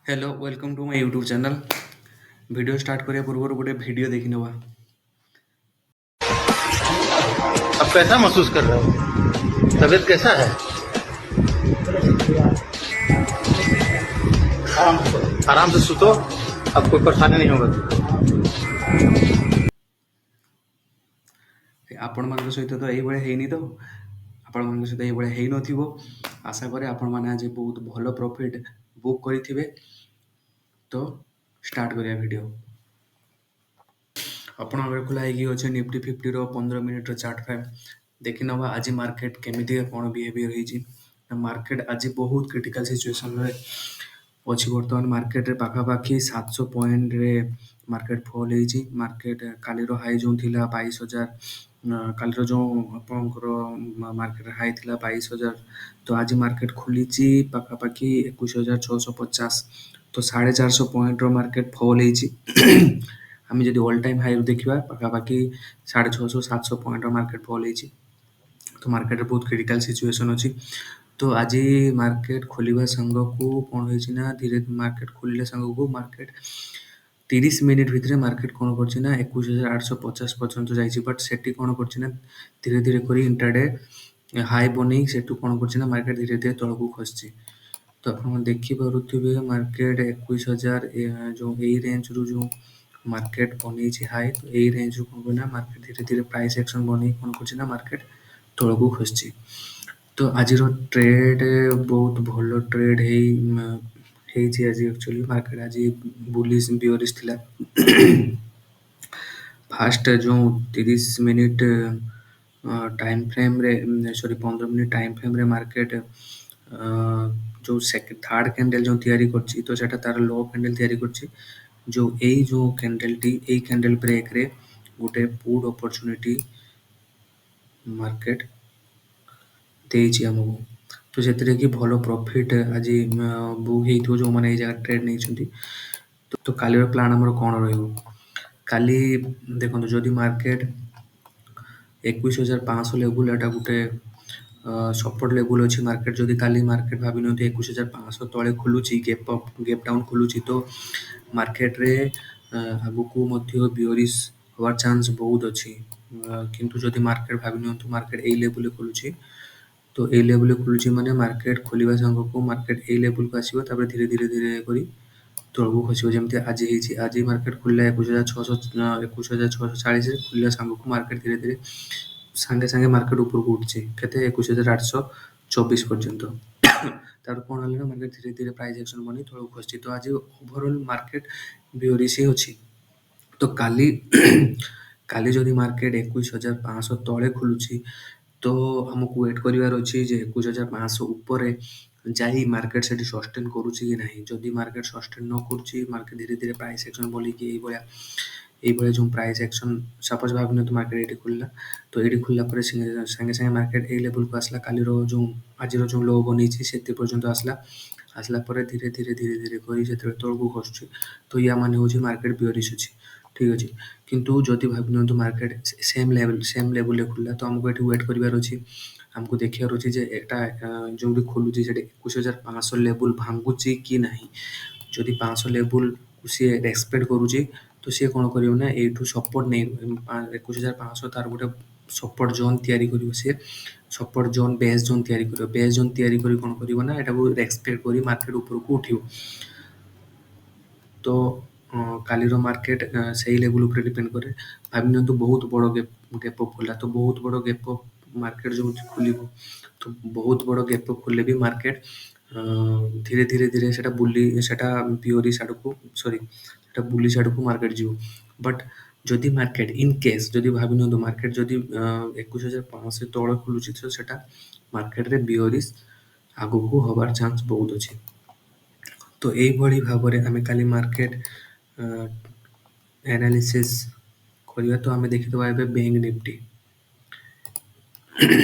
Hello welcome to my YouTube channel. Video start करिया पूर्व गोटे वीडियो देखि नवा। अब कैसा महसूस कर रहे हो? तबीयत कैसा है? आराम से सुतो। अब कोई परेशानी नहीं होगा। आपण मान सहित तो यही ହେଇନି ତ ଆପଣ ମାନଙ୍କ ସହିତ ଏଇଭଳିଆ ହେଇନଥିବ। ଆଶା କରେ ଆପଣମାନେ ଆଜି ବହୁତ ଭଲ ପ୍ରଫିଟ୍ ବୁକ୍ କରିଥିବେ। ତ ଷ୍ଟାର୍ଟ କରିବା ଭିଡ଼ିଓ। ଆପଣ ଆଗରେ ଖୋଲା ହେଇକି ଅଛି ନିଫ୍ଟି ଫିଫ୍ଟିର 15 ମିନିଟ୍ର ଚାର୍ଟ ଫ୍ରେମ୍। ଦେଖି ନେବା ଆଜି ମାର୍କେଟ କେମିତି କ'ଣ ବିହେଭିୟର ହେଇଛି। ମାର୍କେଟ ଆଜି ବହୁତ କ୍ରିଟିକାଲ ସିଚୁଏସନରେ ଅଛି। ବର୍ତ୍ତମାନ ମାର୍କେଟରେ ପାଖାପାଖି 700 ପଏଣ୍ଟରେ ମାର୍କେଟ ଫଲ୍ ହେଇଛି। ମାର୍କେଟ କାଲିର ହାଇ ଯେଉଁ ଥିଲା 22,000, କାଲିର ଯେଉଁ ଆପଣଙ୍କର ମାର୍କେଟ ହାଇ ଥିଲା 22,000, ତ ଆଜି ମାର୍କେଟ ଖୋଲିଛି ପାଖାପାଖି 21,650। ତ 450 ପଏଣ୍ଟର ମାର୍କେଟ ଫଲ୍ ହେଇଛି। ଆମେ ଯଦି ଅଲ୍ ଟାଇମ୍ ହାଇରୁ ଦେଖିବା ପାଖାପାଖି 650-700 ପଏଣ୍ଟର ମାର୍କେଟ ଫଲ୍ ହେଇଛି। ତ ମାର୍କେଟରେ ବହୁତ କ୍ରିଟିକାଲ ସିଚୁଏସନ୍ ଅଛି। ତ ଆଜି ମାର୍କେଟ ଖୋଲିବା ସାଙ୍ଗକୁ କ'ଣ ହେଇଛି ନା ଧୀରେ ମାର୍କେଟ ଖୋଲିଲା ସାଙ୍ଗକୁ ମାର୍କେଟ 30 ମିନିଟ୍ ଭିତରେ ମାର୍କେଟ କ'ଣ କରିଛି ନା 21,850 ପର୍ଯ୍ୟନ୍ତ ଯାଇଛି। ବଟ୍ ସେଠି କ'ଣ କରିଛି ନା ଧୀରେ ଧୀରେ କରି ଇଣ୍ଟ୍ରାଡେ ହାଇ ବନେଇ ସେଠୁ କ'ଣ କରିଛି ନା ମାର୍କେଟ ଧୀରେ ଧୀରେ ତଳକୁ ଖସିଛି। ତ ଆପଣ ଦେଖିପାରୁଥିବେ ମାର୍କେଟ 21,000 ଯେଉଁ ଏଇ ରେଞ୍ଜରୁ ଯେଉଁ ମାର୍କେଟ ବନେଇଛି ହାଇ, ତ ଏଇ ରେଞ୍ଜରୁ କ'ଣ କରେ ନା ମାର୍କେଟ ଧୀରେ ଧୀରେ ପ୍ରାଇସ୍ ଆକ୍ସନ୍ ବନେଇ କ'ଣ କରୁଛି ନା ମାର୍କେଟ ତଳକୁ ଖସିଛି। ତ ଆଜିର ଟ୍ରେଡ୍ ବହୁତ ଭଲ ଟ୍ରେଡ୍ ହେଇଛି ଆଜି। ଆକ୍ଚୁଆଲି ମାର୍କେଟ ଆଜି ବୁଲିଶ ବିୟରିଶ ଥିଲା। ଫାଷ୍ଟ ଯେଉଁ 30 ମିନିଟ୍ ଟାଇମ୍ ଫ୍ରେମ୍ରେ ସରି 15 ମିନିଟ୍ ଟାଇମ୍ ଫ୍ରେମ୍ରେ ମାର୍କେଟ ଯେଉଁ ଥାର୍ଡ଼ କ୍ୟାଣ୍ଡେଲ୍ ଯେଉଁ ତିଆରି କରିଛି, ତ ସେଇଟା ତା'ର ଲୋ କ୍ୟାଣ୍ଡେଲ୍ ତିଆରି କରିଛି। ଯେଉଁ କ୍ୟାଣ୍ଡେଲ୍ଟି ଏଇ କ୍ୟାଣ୍ଡେଲ୍ ବ୍ରେକ୍ରେ ଗୋଟେ ପୁଟ୍ ଅପରଚ୍ୟୁନିଟି ମାର୍କେଟ ଦେଇଛି ଆମକୁ। ତ ସେଥିରେ କି ଭଲ ପ୍ରଫିଟ୍ ଆଜି ବୁକ୍ ହେଇଥିବ ଯେଉଁମାନେ ଏଇ ଜାଗାରେ ଟ୍ରେଡ୍ ନେଇଛନ୍ତି। ତ କାଲିର ପ୍ଲାନ୍ ଆମର କ'ଣ ରହିବ? କାଲି ଦେଖନ୍ତୁ ଯଦି ମାର୍କେଟ 21,500 ଲେବୁଲ୍, ଏଇଟା ଗୋଟେ ସପୋର୍ଟ ଲେବୁଲ୍ ଅଛି। ମାର୍କେଟ ଯଦି କାଲି ମାର୍କେଟ ଭାବି ନିଅନ୍ତୁ 21,500 ତଳେ ଖୋଲୁଛି, ଗେପ୍ ଡାଉନ୍ ଖୋଲୁଛି, ତ ମାର୍କେଟରେ ଆଗକୁ ମଧ୍ୟ ବିୟରିଶ ହେବାର ଚାନ୍ସ ବହୁତ ଅଛି। କିନ୍ତୁ ଯଦି ମାର୍କେଟ ଭାବି ନିଅନ୍ତୁ ମାର୍କେଟ ଏଇ ଲେବୁଲ୍ରେ ଖୋଲୁଛି, ତ ଏଇ ଲେବୁଲ୍ରେ ଖୋଲୁଛି ମାନେ ମାର୍କେଟ ଖୋଲିବା ସାଙ୍ଗକୁ ମାର୍କେଟ ଏଇ ଲେବୁଲ୍କୁ ଆସିବ, ତାପରେ ଧୀରେ ଧୀରେ ଧୀରେ କରି ତଳକୁ ଖସିବ ଯେମିତି ଆଜି ହେଇଛି। ଆଜି ମାର୍କେଟ ଖୋଲିଲା 21,640, ଖୋଲିଲା ସାଙ୍ଗକୁ ମାର୍କେଟ ଧୀରେ ଧୀରେ ସାଙ୍ଗେ ସାଙ୍ଗେ ମାର୍କେଟ ଉପରକୁ ଉଠିଛି କେତେ 21,824 ପର୍ଯ୍ୟନ୍ତ। ତାପରେ କ'ଣ ହେଲା ନା ମାର୍କେଟ ଧୀରେ ଧୀରେ ପ୍ରାଇସ୍ ଆକ୍ସନ୍ ବନେଇ ତଳକୁ ଖସିଛି। ତ ଆଜି ଓଭରଅଲ୍ ମାର୍କେଟ ବିୟରିଶ ଅଛି। ତ କାଲି ଯଦି ମାର୍କେଟ 21,500 ତଳେ ଖୋଲୁଛି, ତ ଆମକୁ ୱେଟ୍ କରିବାର ଅଛି ଯେ 21,500 ଉପରେ ଯାଇ ମାର୍କେଟ ସେଠି ସଷ୍ଟେନ୍ କରୁଛି କି ନାହିଁ। ଯଦି ମାର୍କେଟ ସଷ୍ଟେନ୍ ନ କରୁଛି, ମାର୍କେଟ ଧୀରେ ଧୀରେ ପ୍ରାଇସ୍ ଆକ୍ସନ୍ ବନେଇକି ଏଇଭଳିଆ ଯେଉଁ ପ୍ରାଇସ୍ ଆକ୍ସନ୍ ସପୋଜ୍ ଭାବି ନିଅନ୍ତୁ ମାର୍କେଟ ଏଇଠି ଖୋଲିଲା, ତ ଏଇଠି ଖୋଲିଲା ପରେ ସାଙ୍ଗେ ସାଙ୍ଗେ ମାର୍କେଟ ଏଇ ଲେବୁଲ୍କୁ ଆସିଲା। କାଲିର ଆଜିର ଯେଉଁ ଲୋ ବନେଇଛି ସେତେ ପର୍ଯ୍ୟନ୍ତ ଆସିଲା ପରେ ଧୀରେ ଧୀରେ ଧୀରେ ଧୀରେ କରି ଯେତେବେଳେ ତଳକୁ ଖସୁଛି, ତ ୟା ମାନେ ହେଉଛି ମାର୍କେଟ ବିୟରିଶ ଅଛି। ଠିକ୍ ଅଛି। କିନ୍ତୁ ଯଦି ଭାବି ନିଅନ୍ତୁ ମାର୍କେଟ ସେମ୍ ଲେବୁଲ୍ରେ ଖୋଲିଲା, ତ ଆମକୁ ଏଠି ୱେଟ୍ କରିବାର ଅଛି। ଆମକୁ ଦେଖିବାର ଅଛି ଯେ ଏଟା ଯେଉଁଠି ଖୋଲୁଛି ସେଠି 21,500 ଲେବୁଲ୍ ଭାଙ୍ଗୁଛି କି ନାହିଁ। ଯଦି 500 ଲେବୁଲ୍କୁ ସିଏ ରେସ୍ପେକ୍ଟ କରୁଛି, ତ ସିଏ କ'ଣ କରିବ ନା ଏଇଠୁ ସପୋର୍ଟ ନେଇ 21,500 ତା'ର ଗୋଟେ ସପୋର୍ଟ ଜୋନ୍ ତିଆରି କରିବ। ସିଏ ସପୋର୍ଟ ଜୋନ୍ ବେସ୍ ଜୋନ୍ ତିଆରି କରିବ। ବେସ୍ ଜୋନ୍ ତିଆରି କରି କ'ଣ କରିବ ନା ଏଟାକୁ ରେସ୍ପେକ୍ଟ କରି ମାର୍କେଟ ଉପରକୁ ଉଠିବ। ତ କାଲିର ମାର୍କେଟ ସେଇ ଲେବୁଲ୍ ଉପରେ ଡିପେଣ୍ଡ କରେ। ଭାବି ନିଅନ୍ତୁ ବହୁତ ବଡ଼ ଗେପ୍ ଅପ୍ ଖୋଲିଲା, ତ ବହୁତ ବଡ଼ ଗେପ୍ ଅପ୍ ମାର୍କେଟ ଯେଉଁଠି ଖୋଲିବ, ତ ବହୁତ ବଡ଼ ଗେପ୍ ଅପ୍ ଖୋଲିଲେ ବି ମାର୍କେଟ ଧୀରେ ଧୀରେ ଧୀରେ ସେଟା ବିୟରିଶ ଆଡ଼କୁ ସେଟା ବୁଲିଶ ଆଡ଼କୁ ମାର୍କେଟ ଯିବ। ବଟ୍ ଯଦି ମାର୍କେଟ ଇନ୍ କେସ୍ ଯଦି ଭାବି ନିଅନ୍ତୁ ମାର୍କେଟ ଯଦି 21,500 ତଳେ ଖୋଲୁଛି, ତ ସେଟା ମାର୍କେଟରେ ବିୟରିଶ ଆଗକୁ ହେବାର ଚାନ୍ସ ବହୁତ ଅଛି। ତ ଏଇଭଳି ଭାବରେ ଆମେ କାଲି ମାର୍କେଟ ଆନାଲିସିସ୍ କରିବା। ତ ଆମେ ଦେଖିଦେବା ଏବେ ବ୍ୟାଙ୍କ ନିଫ୍ଟି।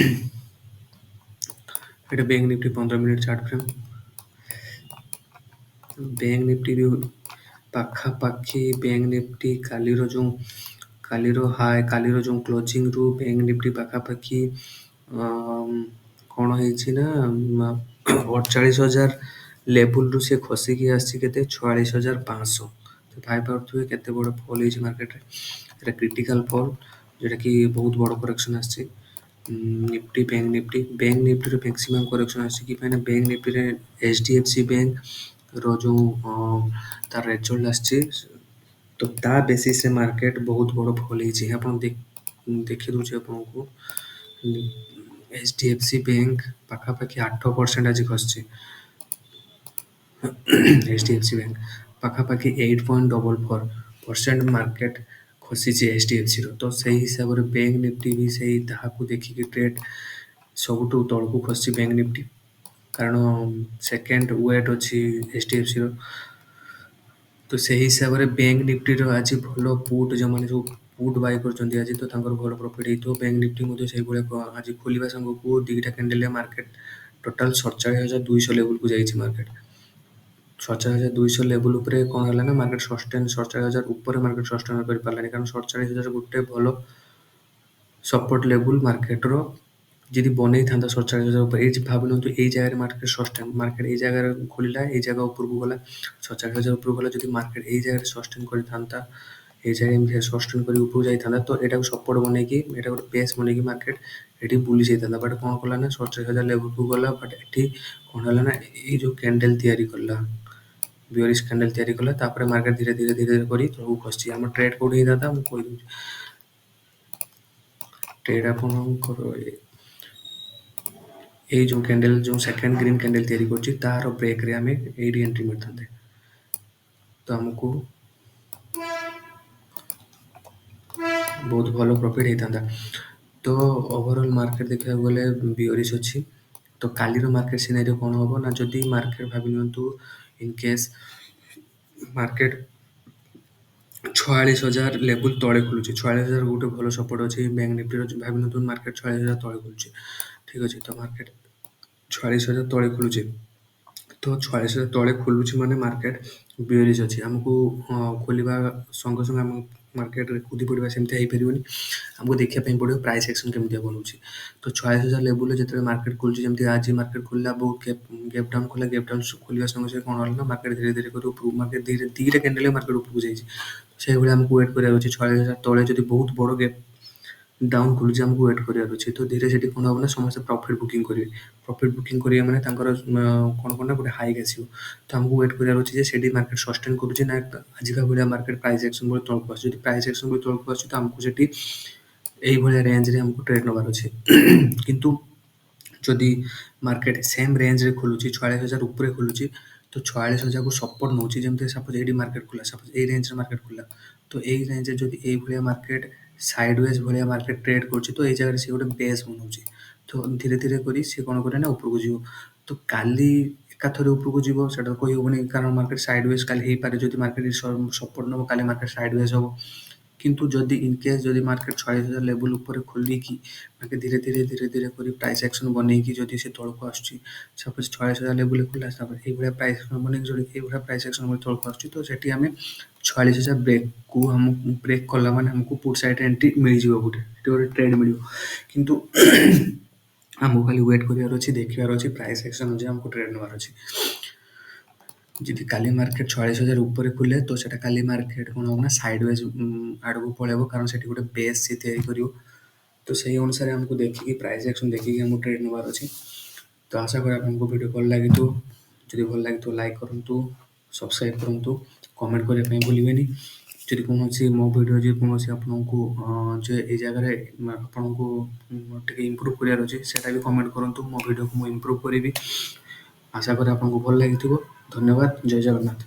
ଏଇଟା bank Nifty 15 minute chart frame. Bank Nifty ବି ପାଖାପାଖି ବ୍ୟାଙ୍କ ନିଫ୍ଟି କାଲିର ଯେଉଁ କ୍ଲୋଜିଂରୁ ବ୍ୟାଙ୍କ ନିଫ୍ଟି ପାଖାପାଖି କ'ଣ ହେଇଛି ନା 48,000 ଲେବୁଲରୁ ସେ ଖସିକି ଆସିଛି କେତେ 46,500। ତ ଭାବିପାରୁଥିବେ କେତେ ବଡ଼ ଫଲ୍ ହେଇଛି ମାର୍କେଟରେ। ଏଇଟା କ୍ରିଟିକାଲ ଫଲ୍ ଯେଉଁଟାକି ବହୁତ ବଡ଼ କରେକ୍ସନ୍ ଆସିଛି। ନିଫ୍ଟି ବ୍ୟାଙ୍କ ନିଫ୍ଟିରେ ମ୍ୟାକ୍ସିମମ୍ କରେକ୍ସନ୍ ଆସିଛି କି କାହିଁକିନା ବ୍ୟାଙ୍କ ନିଫ୍ଟିରେ HDFC ବ୍ୟାଙ୍କର ଯେଉଁ ତାର ରେଜଲ୍ଟ ଆସିଛି, ତ ତା ବେସିସ୍ରେ ମାର୍କେଟ ବହୁତ ବଡ଼ ଫଲ୍ ହେଇଛି। ଆପଣ ଦେଖି ଦେଉଛି ଆପଣଙ୍କୁ। HDFC ବ୍ୟାଙ୍କ ପାଖାପାଖି 8% ଆଜି ଖସିଛି। HDFC ବ୍ୟାଙ୍କ ପାଖାପାଖି 8.44% ମାର୍କେଟ ଖସିଛି HDFCର। ତ ସେଇ ହିସାବରେ ବ୍ୟାଙ୍କ ନିଫ୍ଟି ବି ସେଇ ତାହାକୁ ଦେଖିକି ଟ୍ରେଡ୍ ସବୁଠୁ ତଳକୁ ଖସିଛି ବ୍ୟାଙ୍କ ନିଫ୍ଟି, କାରଣ ସେକେଣ୍ଡ ୱେଟ୍ ଅଛି HDFCର। ତ ସେହି ହିସାବରେ ବ୍ୟାଙ୍କ ନିଫ୍ଟିର ଆଜି ଭଲ ପୁଟ୍, ଯେଉଁମାନେ ସବୁ ପୁଟ୍ ବାଇ କରୁଛନ୍ତି ଆଜି, ତ ତାଙ୍କର ଭଲ ପ୍ରଫିଟ୍ ହେଇଥିବ। ବ୍ୟାଙ୍କ ନିଫ୍ଟି ମଧ୍ୟ ସେଇଭଳିଆ ଆଜି ଖୋଲିବା ସାଙ୍ଗକୁ ଦୁଇଟା କ୍ୟାଣ୍ଡେଲରେ ମାର୍କେଟ ଟୋଟାଲ୍ 47,200 ଲେବୁଲକୁ ଯାଇଛି ମାର୍କେଟ। 47,200 ଲେବୁଲ ଉପରେ କ'ଣ ହେଲା ନା ମାର୍କେଟ 47,000 ଉପରେ ମାର୍କେଟ ସଷ୍ଟେନ୍ କରିପାରିଲାନି, କାରଣ 47,000 ଗୋଟେ ଭଲ ସପୋର୍ଟ ଲେବୁଲ ମାର୍କେଟର ଯଦି ବନେଇଥାନ୍ତା 47,000 ଉପରେ। ଏଇ ଭାବିନିଅନ୍ତୁ ଏଇ ଜାଗାରେ ମାର୍କେଟ ଏଇ ଜାଗାରେ ଖୋଲିଲା, ଏଇ ଜାଗା ଉପରକୁ ଗଲା, 47,000 ଉପରକୁ ଗଲା। ଯଦି ମାର୍କେଟ ଏଇ ଜାଗାରେ ସଷ୍ଟେନ୍ କରିଥାନ୍ତା, ଏଇ ଜାଗାରେ ଏମିତି ସଷ୍ଟେନ୍ କରି ଉପରକୁ ଯାଇଥାନ୍ତା, ତ ଏଇଟାକୁ ସପୋର୍ଟ ବନେଇକି, ଏଇଟା ଗୋଟେ ବେସ୍ ବନେଇକି ମାର୍କେଟ ଏଠି ବୁଲି ଯାଇଥାନ୍ତା। ବଟ୍ କ'ଣ କଲା ନା 47,000 ଲେବୁଲକୁ ଗଲା। ବଟ୍ ଏଠି କ'ଣ ହେଲା ନା ଏଇ ଯେଉଁ କ୍ୟାଣ୍ଡେଲ ତିଆରି କଲା, ବିୟରିଶ କ୍ୟାଣ୍ଡେଲ ତିଆରି କଲା, ତାପରେ ମାର୍କେଟ ଧୀରେ ଧୀରେ କରି ତଳକୁ ଖସିଛି। ଆମ ଟ୍ରେଡ୍ କୋଉଠି ହେଇଥାନ୍ତା ମୁଁ କହିଦେଉଛି। ଟ୍ରେଡ୍ ଆପଣଙ୍କର ଏଇ ଯେଉଁ କ୍ୟାଣ୍ଡେଲ, ଯେଉଁ ସେକେଣ୍ଡ ଗ୍ରୀନ୍ କ୍ୟାଣ୍ଡେଲ ତିଆରି କରୁଛି, ତାର ବ୍ରେକ୍ରେ ଆମେ ଏଇଠି ଏଣ୍ଟ୍ରି ମାରିଥାନ୍ତେ, ତ ଆମକୁ ବହୁତ ଭଲ ପ୍ରଫିଟ୍ ହେଇଥାନ୍ତା। ତ ଓଭରଅଲ୍ ମାର୍କେଟ ଦେଖିବାକୁ ଗଲେ ବିୟରିଶ ଅଛି। ତ କାଲିର ମାର୍କେଟ ସିନାରିଓ କ'ଣ ହେବ ନା, ଯଦି ମାର୍କେଟ ଭାବି ନିଅନ୍ତୁ ଇନ୍ କେସ୍ ମାର୍କେଟ 46,000 ଲେବୁଲ ତଳେ ଖୋଲୁଛି, 46,000 ଗୋଟେ ଭଲ ସପୋର୍ଟ ଅଛି ବ୍ୟାଙ୍କ ନିଫ୍ଟିର। ଭାବି ନିଅନ୍ତୁ ମାର୍କେଟ 46,000 ତଳେ ଖୋଲୁଛି, ଠିକ୍ ଅଛି। ତ ମାର୍କେଟ 46,000 ତଳେ ଖୋଲୁଛି, ତ 46,000 ତଳେ ଖୋଲୁଛି ମାନେ ମାର୍କେଟ ବିୟରିଶ ଅଛି। ଆମକୁ ଖୋଲିବା ସଙ୍ଗେ ସଙ୍ଗେ ଆମ ମାର୍କେଟରେ କୁଦି ପଡ଼ିବା ସେମିତି ହେଇପାରିବନି। ଆମକୁ ଦେଖିବା ପାଇଁ ପଡ଼ିବ ପ୍ରାଇସ୍ ଆକ୍ସନ୍ କେମିତିଆ ବନଉଛି। ତ 46,000 ଲେବୁଲରେ ଯେତେବେଳେ ମାର୍କେଟ ଖୋଲୁଛି, ଯେମିତି ଆଜି ମାର୍କେଟ ଖୋଲିଲା, ବହୁତ ଗ୍ୟାପ୍ ଡାଉନ୍ କଲା। ଗ୍ୟାପ୍ ଡାଉନ୍ ଖୋଲିବା ସଙ୍ଗେ ସଙ୍ଗେ କ'ଣ ହେଲା ନା ମାର୍କେଟ ଧୀରେ ଧୀରେ କରି ଉପରକୁ, ମାର୍କେଟ ଦୁଇଟା କ୍ୟାଣ୍ଡେଲରେ ମାର୍କେଟ ଉପରକୁ ଯାଇଛି। ସେଇଭଳି ଆମକୁ ୱେଟ୍ କରିବାର ଅଛି। 46,000 ତଳେ ଯଦି ବହୁତ ବଡ଼ ଗ୍ୟାପ୍ ଡାଉନ୍ ଖୋଲୁଛି, ଆମକୁ ୱେଟ୍ କରିବାର ଅଛି। ତ ଧୀରେ ସେଠି କ'ଣ ହେବ ନା ସମସ୍ତେ ପ୍ରଫିଟ୍ ବୁକିଂ କରିବେ। ପ୍ରଫିଟ୍ ବୁକିଂ କରିବା ମାନେ ତାଙ୍କର କ'ଣ ନା ଗୋଟେ ହାଇକ୍ ଆସିବ। ତ ଆମକୁ ୱେଟ୍ କରିବାର ଅଛି ଯେ ସେଠି ମାର୍କେଟ ସଷ୍ଟେନ୍ କରୁଛି ନା ଆଜିକା ଭଳିଆ ମାର୍କେଟ ପ୍ରାଇସ୍ ଆକ୍ସନ୍ ଭଳି ତଳକୁ ଆସୁଛି। ଯଦି ପ୍ରାଇସ୍ ଆକ୍ସନ୍ ଭଳି ତଳକୁ ଆସୁଛି, ତ ଆମକୁ ସେଠି ଏଇଭଳିଆ ରେଞ୍ଜରେ ଆମକୁ ଟ୍ରେଡ୍ ନେବାର ଅଛି। କିନ୍ତୁ ଯଦି ମାର୍କେଟ ସେମ୍ ରେଞ୍ଜରେ ଖୋଲୁଛି, 46,000 ଉପରେ ଖୋଲୁଛି, ତ 46,000କୁ ସପୋର୍ଟ ନେଉଛି। ଯେମିତି ସପୋଜ ଏଇଠି ମାର୍କେଟ ଖୋଲା, ସପୋଜ ଏଇ ରେଞ୍ଜରେ ମାର୍କେଟ ଖୋଲା, ତ ଏଇ ରେଞ୍ଜରେ ଯଦି ଏଇଭଳିଆ ମାର୍କେଟ ସାଇଡୱେଜ୍ ଭଳିଆ ମାର୍କେଟ ଟ୍ରେଡ୍ କରୁଛି, ତ ଏଇ ଜାଗାରେ ସେ ଗୋଟେ ବେସ୍ ବନଉଛି। ତ ଧୀରେ ଧୀରେ କରି ସେ କ'ଣ କରେ ନା ଉପରକୁ ଯିବ। ତ କାଲି ଏକାଥରେ ଉପରକୁ ଯିବ ସେଟା କହିହେବନି, କାରଣ ମାର୍କେଟ ସାଇଡୱେଜ୍ କାଲି ହେଇପାରେ। ଯଦି ମାର୍କେଟ ସପୋର୍ଟ ନେବ, କାଲି ମାର୍କେଟ ସାଇଡୱେଜ୍ ହେବ। କିନ୍ତୁ ଯଦି ଇନ୍ କେସ୍ ଯଦି ମାର୍କେଟ 46,000 ଲେବୁଲ ଉପରେ ଖୋଲିକି ମାର୍କେଟ ଧୀରେ କରି ପ୍ରାଇସ୍ ଆକ୍ସନ୍ ବନେଇକି ଯଦି ସେ ତଳକୁ ଆସୁଛି, ସପୋଜ 46,000 ଲେବୁଲରେ ଖୋଲା, ତାପରେ ଏଇଭଳିଆ ପ୍ରାଇସ୍ ଆକ୍ସନ୍ ବନେଇକି ଯଦି ଏଇଭଳିଆ ପ୍ରାଇସ୍ ଆକ୍ସନ୍ ବନେଇ ତଳକୁ ଆସୁଛି, ତ ସେଠି ଆମେ 46,000 ବ୍ରେକ୍କୁ ଆମକୁ ବ୍ରେକ୍ କଲା ମାନେ ଆମକୁ ପୁଟ୍ ସାଇଡ଼୍ରେ ଏଣ୍ଟ୍ରି ମିଳିଯିବ, ଗୋଟେ ସେଠି ଗୋଟେ ଟ୍ରେଡ୍ ମିଳିବ। କିନ୍ତୁ ଆମକୁ ଖାଲି ୱେଟ୍ କରିବାର ଅଛି, ଦେଖିବାର ଅଛି ପ୍ରାଇସ୍ ଆକ୍ସନ୍ ଅନୁଯାୟୀ ଆମକୁ ଟ୍ରେଡ୍ ନେବାର ଅଛି। ଯଦି କାଲି ମାର୍କେଟ 46,000 ଉପରେ ଖୋଲେ, ତ ସେଟା କାଲି ମାର୍କେଟ କ'ଣ ହେବ ନା ସାଇଡୱେଜ୍ ଆଡ଼କୁ ପଳେଇବ, କାରଣ ସେଠି ଗୋଟେ ବେସ୍ ସେ ତିଆରି କରିବ। ତ ସେଇ ଅନୁସାରେ ଆମକୁ ଦେଖିକି ପ୍ରାଇସ୍ ଆକ୍ସନ୍ ଦେଖିକି ଆମକୁ ଟ୍ରେଡ୍ ନେବାର ଅଛି। ତ ଆଶା କରେ ଆପଣଙ୍କୁ ଭିଡ଼ିଓ ଭଲ ଲାଗିଥିବ। ଯଦି ଭଲ ଲାଗିଥିବ ଲାଇକ୍ କରନ୍ତୁ, ସବସ୍କ୍ରାଇବ୍ କରନ୍ତୁ, କମେଣ୍ଟ କରିବା ପାଇଁ ଭୁଲିବେନି। ଯଦି କୌଣସି ମୋ ଭିଡ଼ିଓ ଯଦି କୌଣସି ଆପଣଙ୍କୁ ଯେ ଏଇ ଜାଗାରେ ଆପଣଙ୍କୁ ଟିକେ ଇମ୍ପ୍ରୁଭ୍ କରିବାର ଅଛି, ସେଇଟା ବି କମେଣ୍ଟ କରନ୍ତୁ। ମୋ ଭିଡ଼ିଓକୁ ମୁଁ ଇମ୍ପ୍ରୁଭ୍ କରିବି। ଆଶା କରେ ଆପଣଙ୍କୁ ଭଲ ଲାଗିଥିବ। ଧନ୍ୟବାଦ। ଜୟ ଜଗନ୍ନାଥ।